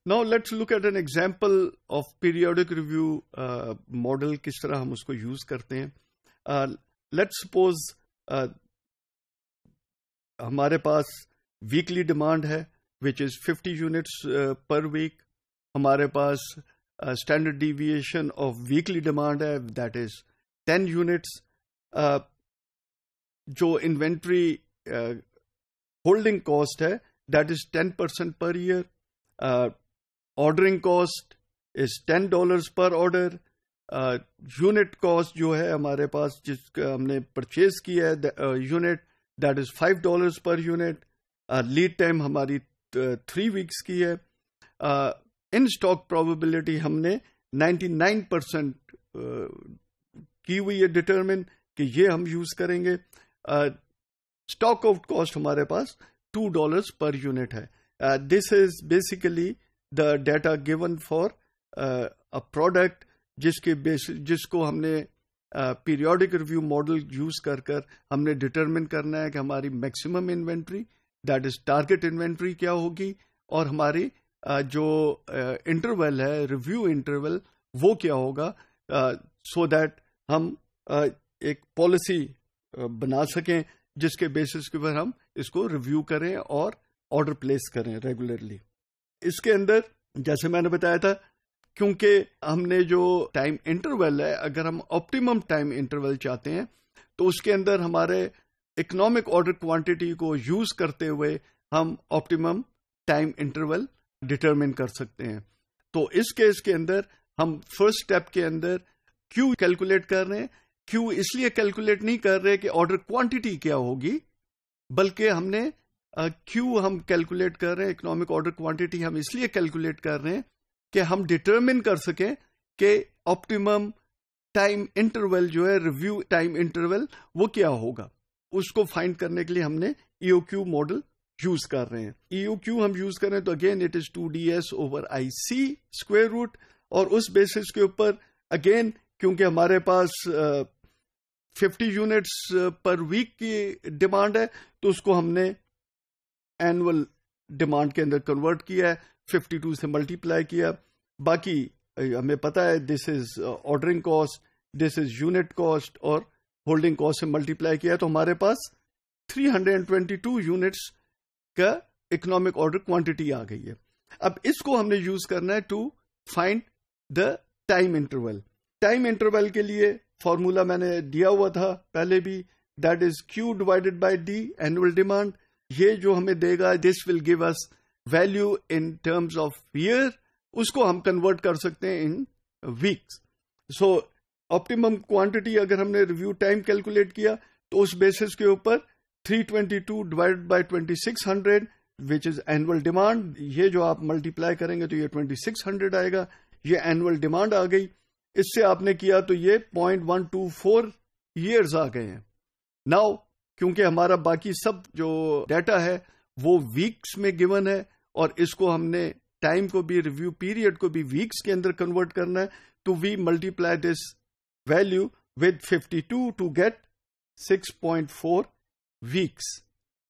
Now let's look at an example of periodic review model, کس طرح ہم اس کو یوز کرتے ہیں. Let's suppose ہمارے پاس ویکلی ڈیمانڈ ہے which is 50 units per week. ہمارے پاس standard deviation of weekly demand ہے that is 10 units. جو انوینٹری ہولڈنگ کاسٹ ہے that is 10% per year. Ordering cost is $10 per order. Unit cost جو ہے ہمارے پاس جس کا ہم نے پرچیز کیا ہے unit that is $5 per unit. Lead time ہماری 3 weeks کی ہے. ان اسٹاک پروبیبلٹی ہم نے 99% کی ہوئی ہے ڈٹرمن کہ یہ ہم یوز کریں گے. اسٹاک آؤٹ کاسٹ ہمارے پاس $2 پر یونٹ ہے. This is basically the data given for a product جس کو ہم نے پیریوڈک ریویو ماڈل یوز کر ہم نے ڈٹرمن کرنا ہے کہ ہماری maximum inventory that is target inventory کیا ہوگی اور ہماری جو انٹرول ہے ریویو انٹرول وہ کیا ہوگا, سو دیٹ ہم ایک پالیسی بنا سکیں جس کے بیسس کے اوپر ہم اس کو ریویو کریں اور آرڈر پلیس کریں ریگولرلی. اس کے اندر جیسے میں نے بتایا تھا کیونکہ ہم نے جو ٹائم انٹرول ہے اگر ہم آپٹیمم ٹائم انٹرول چاہتے ہیں تو اس کے اندر ہمارے اکنامک آرڈر کوانٹٹی کو یوز کرتے ہوئے ہم آپٹیمم ٹائم انٹرول ڈٹرمن کر سکتے ہیں. تو اس کیس کے اندر ہم فرسٹ اسٹیپ کے اندر کیو کیلکولیٹ کر رہے ہیں. کیو اس لیے کیلکولیٹ نہیں کر رہے کہ آرڈر کوانٹٹی کیا ہوگی بلکہ ہم نے کیو ہم کیلکولیٹ کر رہے ہیں اکنامک آرڈر کوانٹٹی ہم اس لیے کیلکولیٹ کر رہے ہیں کہ ہم ڈٹرمن کر سکیں کہ آپٹیمم ٹائم انٹرول جو ہے ریویو ٹائم انٹرول وہ کیا ہوگا. اس کو فائنڈ کرنے کے لیے ہم نے ای او کیو ماڈل یوز کر رہے ہیں. ای او کیو ہم یوز کر رہے ہیں تو again it is 2DS/IC square root اور اس بیسس کے اوپر اگین کیونکہ ہمارے پاس 50 یونٹس پر ویک کی ڈیمانڈ ہے تو اس کو ہم نے اینول ڈیمانڈ کے اندر کنورٹ کیا ہے 52 سے ملٹیپلائی کیا. باقی ہمیں پتا ہے this is ordering cost this is unit cost اور ہولڈنگ کاسٹ سے ملٹیپلائی کیا تو ہمارے پاس 322 یونٹس کا اکنامک آرڈر کوانٹٹی آ گئی ہے. اب اس کو ہم نے یوز کرنا ہے to find the time interval. Time interval کے لیے فارمولا میں نے دیا ہوا تھا پہلے بھی that is Q divided by D annual demand. یہ جو ہمیں دے گا this will give us value in terms of year. اس کو ہم کنورٹ کر سکتے ہیں ان ویکس. سو آپٹیمم کوانٹٹی اگر ہم نے ریویو ٹائم کیلکولیٹ کیا تو اس بیسس کے اوپر 322 divide by 2600 which is annual demand. یہ جو آپ ملٹیپلائی کریں گے تو یہ 2600 آئے گا. یہ اینوئل ڈیمانڈ آ گئی. اس سے آپ نے کیا تو یہ 0.124 ایئرز آ گئے ہیں. ناؤ کیونکہ ہمارا باقی سب جو ڈیٹا ہے وہ ویکس میں گیون ہے اور اس کو ہم نے ٹائم کو بھی ریویو پیریڈ کو بھی ویکس کے اندر کنورٹ کرنا ہے تو we multiply this value with 52 to get 6.4 weeks.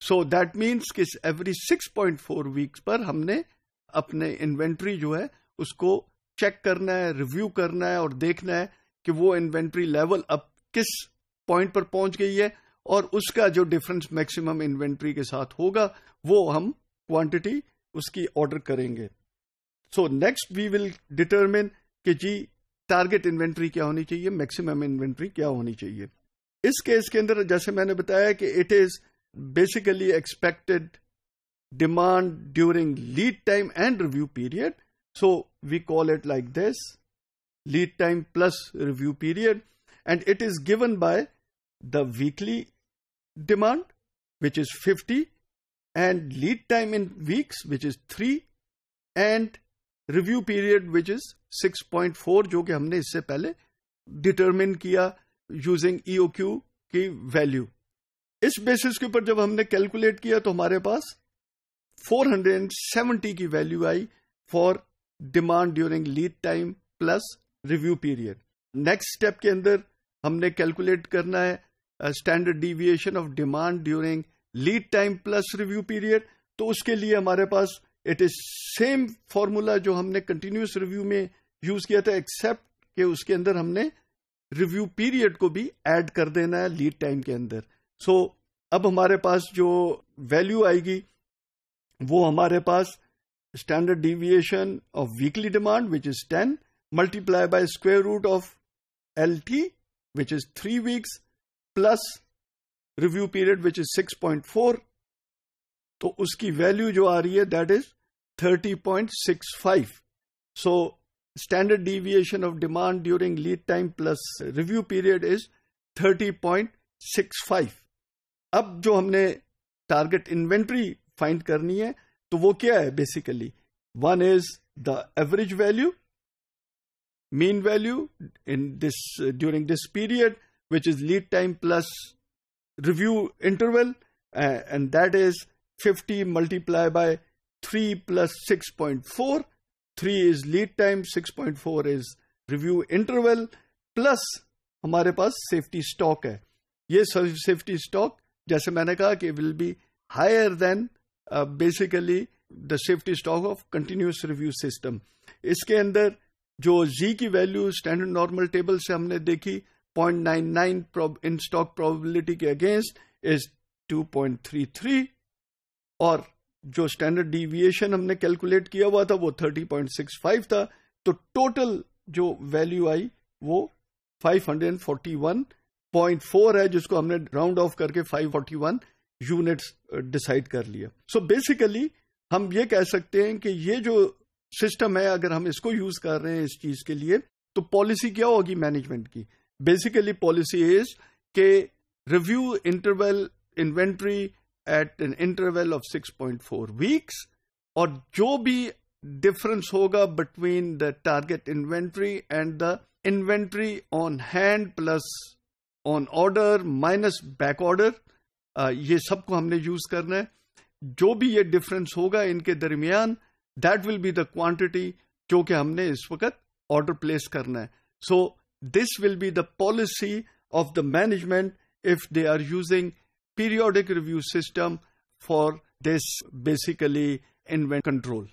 So that means کہ ایوری 6.4 ویکس پر ہم نے اپنے انوینٹری جو ہے اس کو چیک کرنا ہے ریویو کرنا ہے اور دیکھنا ہے کہ وہ انوینٹری لیول اب کس پوائنٹ پر پہنچ گئی ہے اور اس کا جو ڈفرنس میکسیمم انوینٹری کے ساتھ ہوگا وہ ہم کوانٹٹی اس کی آرڈر کریں گے. So next we will determine کہ جی ٹارگیٹ انوینٹری کیا ہونی چاہیے میکسیمم انوینٹری کیا ہونی چاہیے. اس کیس کے اندر جیسے میں نے بتایا کہ it is basically expected demand during lead time and review period. So we call it like this, lead time plus review period, and it is given by the weekly demand which is 50 and lead time in weeks which is 3 and review period which is 6.4 جو کہ ہم نے اس سے پہلے determine کیا using EOQ کی value. اس basis کے اوپر جب ہم نے کیلکولیٹ کیا تو ہمارے پاس 470 کی value I for demand during lead time plus review period. Next step کے اندر ہم نے کیلکولیٹ کرنا ہے standard deviation of demand during lead time plus review period. تو اس کے لیے ہمارے پاس اٹ از سیم فارمولا جو ہم نے کنٹینیوس ریویو میں یوز کیا تھا، ایکسپٹ کہ اس کے اندر ہم نے ریویو پیریڈ کو بھی ایڈ کر دینا ہے لیڈ ٹائم کے اندر. سو اب ہمارے پاس جو ویلیو آئے گی وہ ہمارے پاس standard deviation of weekly demand which is 10 multiply by square root of LT which is 3 weeks plus review period which is 6.4. تو اس کی ویلیو جو آ رہی ہے that is 30.65. So standard deviation of demand during lead time plus review period is 30.65. اب جو ہم نے target inventory find کرنی ہے تو وہ کیا ہے basically? One is the average value, mean value in this during this period which is lead time plus review interval, and that is 50 multiplied by 3 plus 6.4. 3 is lead time, 6.4 is review interval, plus ہمارے پاس safety stock ہے. یہ safety stock جیسے میں نے کہا کہ will be higher than basically the safety stock of continuous review system. اس کے اندر جو Z کی ویلیو اسٹینڈرڈ نارمل ٹیبل سے ہم نے دیکھی 0.99 ان اسٹاک پروبیبلٹی کے اگینسٹ از 2.33، اور جو اسٹینڈرڈ ڈیویشن ہم نے کیلکولیٹ کیا ہوا تھا وہ 30.65 تھا. تو ٹوٹل جو ویلیو آئی وہ 541.4 ہے، جس کو ہم نے راؤنڈ آف کر کے 541 یونٹس ڈیسائیڈ کر لیا. سو بیسیکلی ہم یہ کہہ سکتے ہیں کہ یہ جو سسٹم ہے اگر ہم اس کو یوز کر رہے ہیں اس چیز کے لیے تو پالیسی کیا ہوگی مینجمنٹ کی؟ بیسیکلی پالیسی از کہ review interval inventory at an interval of 6.4 weeks، اور جو بھی ڈفرنس ہوگا between the target inventory and the inventory on hand plus on order minus back order, یہ سب کو ہم نے یوز کرنا ہے. جو بھی یہ ڈفرنس ہوگا ان کے درمیان that will be the quantity جو کہ ہم نے اس وقت آرڈر پلیس کرنا ہے. So this will be the policy of the management if they are using periodic review system for this basically inventory control.